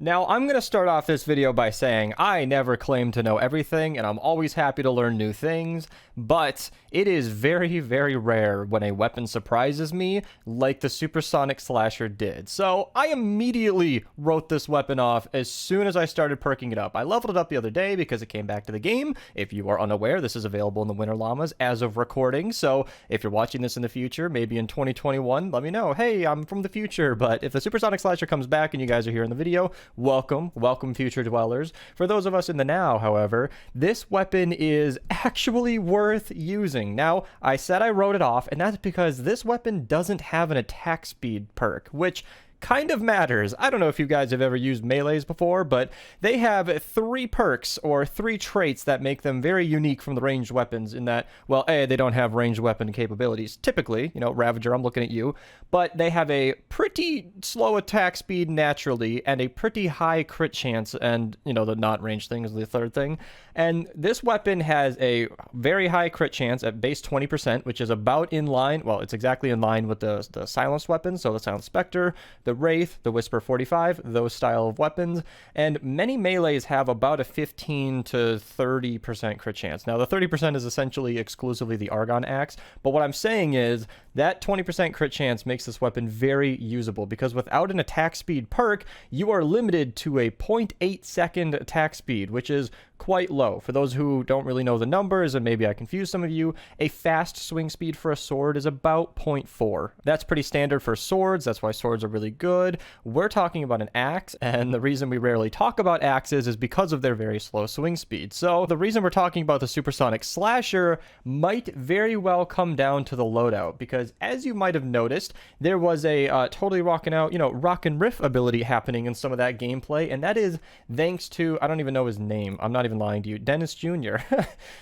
Now, I'm going to start off this video by saying I never claim to know everything, and I'm always happy to learn new things, but it is very, very rare when a weapon surprises me like the Supersonic Slasher did. So I immediately wrote this weapon off as soon as I started perking it up. I leveled it up the other day because it came back to the game. If you are unaware, this is available in the Winter Llamas as of recording, so if you're watching this in the future, maybe in 2021, let me know. Hey, I'm from the future, but if the Supersonic Slasher comes back and you guys are here in the video, welcome future dwellers. For those of us in the now, however, this weapon is actually worth using. Now, I said I wrote it off, and that's because this weapon doesn't have an attack speed perk, which kind of matters. I don't know if you guys have ever used melees before, but they have 3 perks or 3 traits that make them very unique from the ranged weapons in that, well, A, they don't have ranged weapon capabilities. Typically, Ravager, I'm looking at you, but they have a pretty slow attack speed naturally and a pretty high crit chance, and, the not ranged thing is the third thing. And this weapon has a very high crit chance at base 20%, which is about in line, well, it's exactly in line with the silenced weapons, so the Silent Spectre, the Wraith, the Whisper 45, those style of weapons, and many melees have about a 15 to 30% crit chance. Now, the 30% is essentially exclusively the Argon Axe, but what I'm saying is that 20% crit chance makes this weapon very usable, because without an attack speed perk, you are limited to a 0.8 second attack speed, which is quite low. For those who don't really know the numbers, and maybe I confuse some of you, a fast swing speed for a sword is about 0.4. That's pretty standard for swords. That's why swords are really good. We're talking about an axe, and the reason we rarely talk about axes is because of their very slow swing speed. So the reason we're talking about the Supersonic Slasher might very well come down to the loadout, because as you might have noticed, there was a totally rocking out, rock and riff ability happening in some of that gameplay, and that is thanks to, I don't even know his name, I'm not even lying to you, Dennis Jr.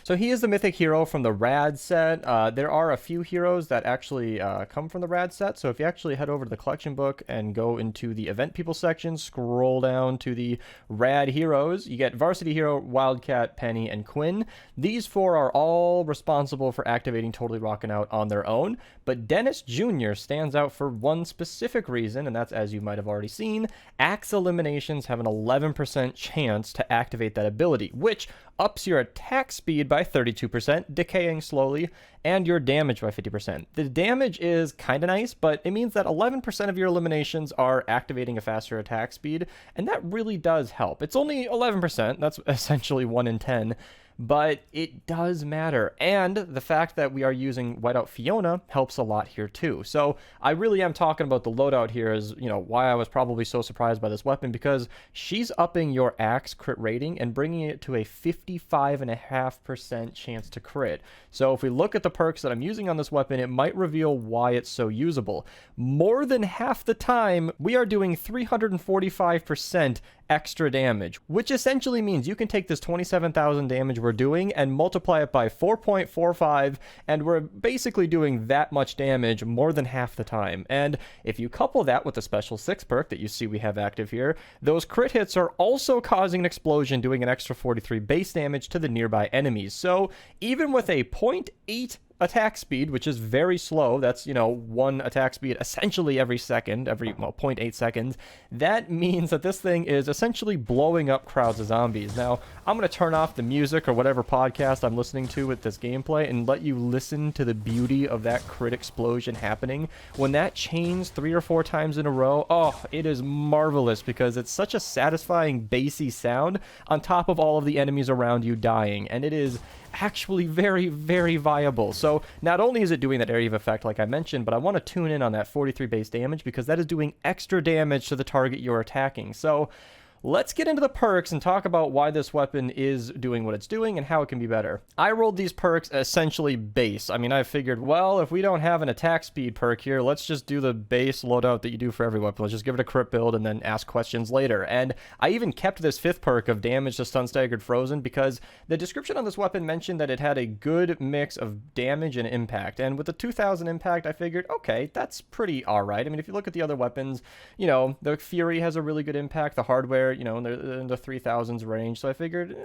So he is the mythic hero from the Rad set. There are a few heroes that actually come from the Rad set, so if you actually head over to the collection book and go into the event people section, scroll down to the Rad heroes, you get Varsity Hero, Wildcat, Penny, and Quinn. These 4 are all responsible for activating Totally Rockin' Out on their own, but Dennis Jr. stands out for one specific reason, and that's, as you might have already seen, axe eliminations have an 11% chance to activate that ability, which ups your attack speed by 32%, decaying slowly, and your damage by 50%. The damage is kind of nice, but it means that 11% of your eliminations are activating a faster attack speed, and that really does help. It's only 11%, that's essentially 1 in 10, but it does matter, and the fact that we are using Whiteout Fiona helps a lot here too. So I really am talking about the loadout here as, why I was probably so surprised by this weapon, because she's upping your axe crit rating and bringing it to a 55.5% chance to crit. So if we look at the perks that I'm using on this weapon, it might reveal why it's so usable. More than half the time, we are doing 345% extra damage, which essentially means you can take this 27,000 damage we're doing and multiply it by 4.45, and we're basically doing that much damage more than half the time. And if you couple that with the special 6 perk that you see we have active here, those crit hits are also causing an explosion, doing an extra 43 base damage to the nearby enemies. So even with a 0.8 attack speed, which is very slow, that's, 1 attack speed essentially every second, 0.8 seconds, that means that this thing is essentially blowing up crowds of zombies. Now, I'm going to turn off the music or whatever podcast I'm listening to with this gameplay and let you listen to the beauty of that crit explosion happening. When that chains 3 or 4 times in a row, oh, it is marvelous, because it's such a satisfying bassy sound on top of all of the enemies around you dying, and it is actually very, very viable. So not only is it doing that area of effect like I mentioned, but I want to tune in on that 43 base damage, because that is doing extra damage to the target you're attacking. So let's get into the perks and talk about why this weapon is doing what it's doing and how it can be better. I rolled these perks essentially base. I mean, I figured, well, if we don't have an attack speed perk here, let's just do the base loadout that you do for every weapon. Let's just give it a crit build and then ask questions later. And I even kept this 5th perk of damage to stun, staggered, frozen, because the description on this weapon mentioned that it had a good mix of damage and impact. And with the 2000 impact, I figured, okay, that's pretty alright. I mean, if you look at the other weapons, the Fury has a really good impact. The Hardware there, you know, in the 3,000s range. So I figured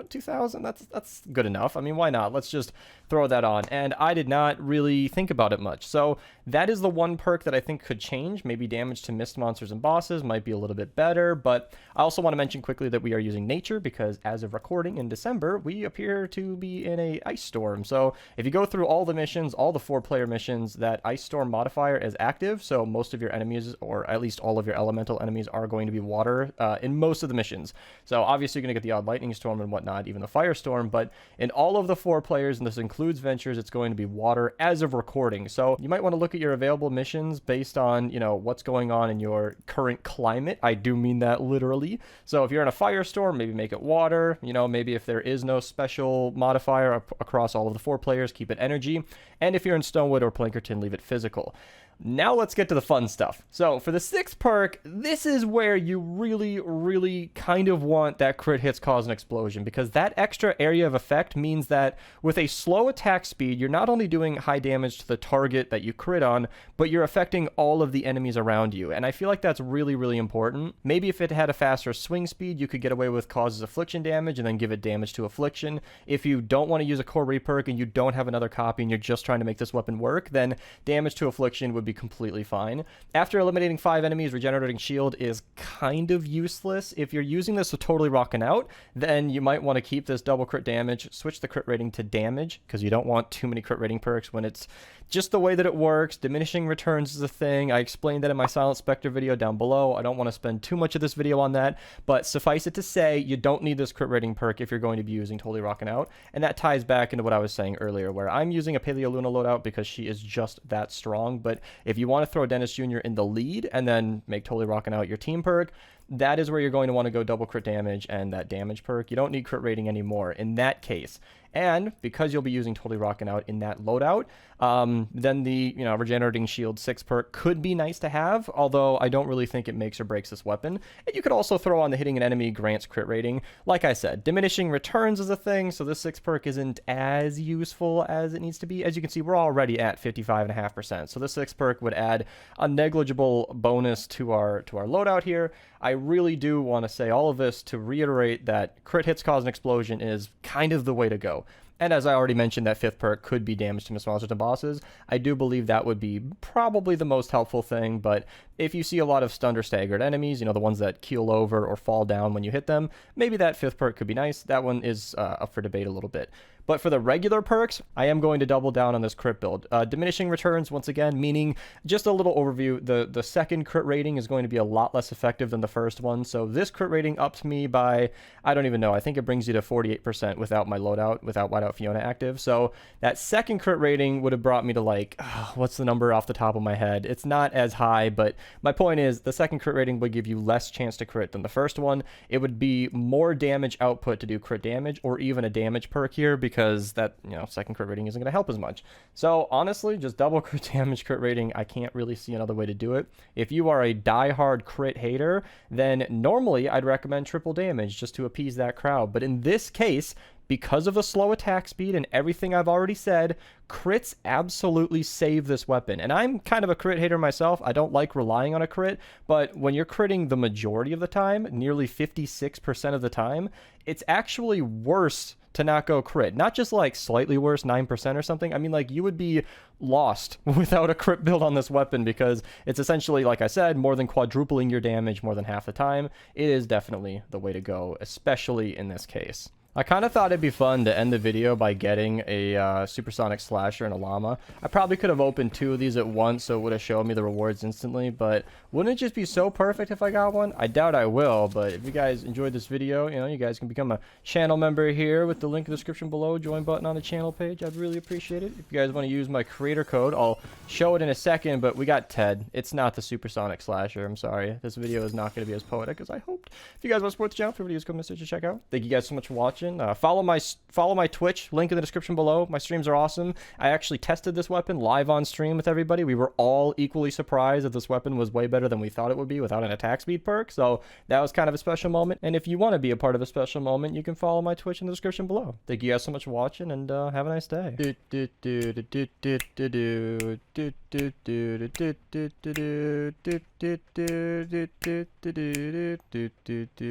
2,000, that's good enough. I mean, why not? Let's just throw that on. And I did not really think about it much. So that is the one perk that I think could change. Maybe damage to mist monsters and bosses might be a little bit better. But I also want to mention quickly that we are using nature because as of recording in December, we appear to be in a ice storm. So if you go through all the missions, all the 4-player missions, that ice storm modifier is active. So most of your enemies, or at least all of your elemental enemies, are going to be water in most of the missions. So obviously you're going to get the odd lightning storm and whatnot, even the firestorm. But in all of the 4 players, and this includes ventures, it's going to be water as of recording. So you might want to look at your available missions based on, you know, what's going on in your current climate. I do mean that literally. So if you're in a firestorm, maybe make it water. You know, maybe if there is no special modifier across all of the 4 players, keep it energy. And if you're in Stonewood or Plankerton, leave it physical. Now let's get to the fun stuff. So for the 6th perk, this is where you really kind of want that crit hits cause an explosion, because that extra area of effect means that with a slow attack speed, you're not only doing high damage to the target that you crit on, but you're affecting all of the enemies around you. And I feel like that's really important. Maybe if it had a faster swing speed, you could get away with causes affliction damage and then give it damage to affliction. If you don't want to use a core reperk and you don't have another copy and you're just trying to make this weapon work, then damage to affliction would be completely fine. After eliminating 5 enemies, regenerating shield is kind of useless. If you're using this with totally rocking out, then you might want to keep this double crit damage, switch the crit rating to damage, because you don't want too many crit rating perks when it's just the way that it works. Diminishing returns is a thing. I explained that in my Silent Spectre video down below. I don't want to spend too much of this video on that, but suffice it to say, you don't need this crit rating perk if you're going to be using totally rocking out. And that ties back into what I was saying earlier, where I'm using a Paleo Luna loadout because she is just that strong. But if you want to throw Dennis Jr. in the lead and then make totally rocking out your team perk, that is where you're going to want to go double crit damage and that damage perk. You don't need crit rating anymore in that case. And because you'll be using totally rocking out in that loadout, then the, you know, regenerating shield 6 perk could be nice to have, although I don't really think it makes or breaks this weapon. And you could also throw on the hitting an enemy grants crit rating. Like I said, diminishing returns is a thing, so this 6 perk isn't as useful as it needs to be. As you can see, we're already at 55.5%, so this 6 perk would add a negligible bonus to our loadout here. I really do want to say all of this to reiterate that crit hits cause an explosion is kind of the way to go. And as I already mentioned, that 5th perk could be damage to mist monsters and bosses. I do believe that would be probably the most helpful thing, but if you see a lot of stunned or staggered enemies, you know, the ones that keel over or fall down when you hit them, maybe that 5th perk could be nice. That one is up for debate a little bit. But for the regular perks, I am going to double down on this crit build. Diminishing returns, once again, meaning just a little overview, the second crit rating is going to be a lot less effective than the first one. So this crit rating ups me by, I don't even know, I think it brings you to 48% without my loadout, without Whiteout Fiona active. So that second crit rating would have brought me to like, what's the number off the top of my head? It's not as high, but my point is the second crit rating would give you less chance to crit than the first one. It would be more damage output to do crit damage, or even a damage perk here, because that, you know, second crit rating isn't going to help as much. So honestly, just double crit damage crit rating, I can't really see another way to do it. If you are a diehard crit hater, then normally I'd recommend triple damage just to appease that crowd. But in this case, because of the slow attack speed and everything I've already said, crits absolutely save this weapon. And I'm kind of a crit hater myself. I don't like relying on a crit, but when you're critting the majority of the time, nearly 56% of the time, it's actually worse to not go crit. Not just like slightly worse, 9% or something. I mean, like, you would be lost without a crit build on this weapon, because it's essentially, like I said, more than quadrupling your damage more than half the time. It is definitely the way to go, especially in this case. I kind of thought it'd be fun to end the video by getting a Supersonic Slasher and a Llama. I probably could have opened 2 of these at once, so it would have shown me the rewards instantly, but wouldn't it just be so perfect if I got one? I doubt I will, but if you guys enjoyed this video, you know, you guys can become a channel member here with the link in the description below, join button on the channel page. I'd really appreciate it. If you guys want to use my creator code, I'll show it in a second, but we got Ted. It's not the Supersonic Slasher. I'm sorry. This video is not going to be as poetic as I hoped. If you guys want to support the channel, for videos, come message to check out. Thank you guys so much for watching. watching. Follow my Twitch, link in the description below. My streams are awesome. I actually tested this weapon live on stream with everybody. We were all equally surprised that this weapon was way better than we thought it would be without an attack speed perk. So that was kind of a special moment. And if you want to be a part of a special moment, you can follow my Twitch in the description below. Thank you guys so much for watching, and have a nice day.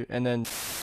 And then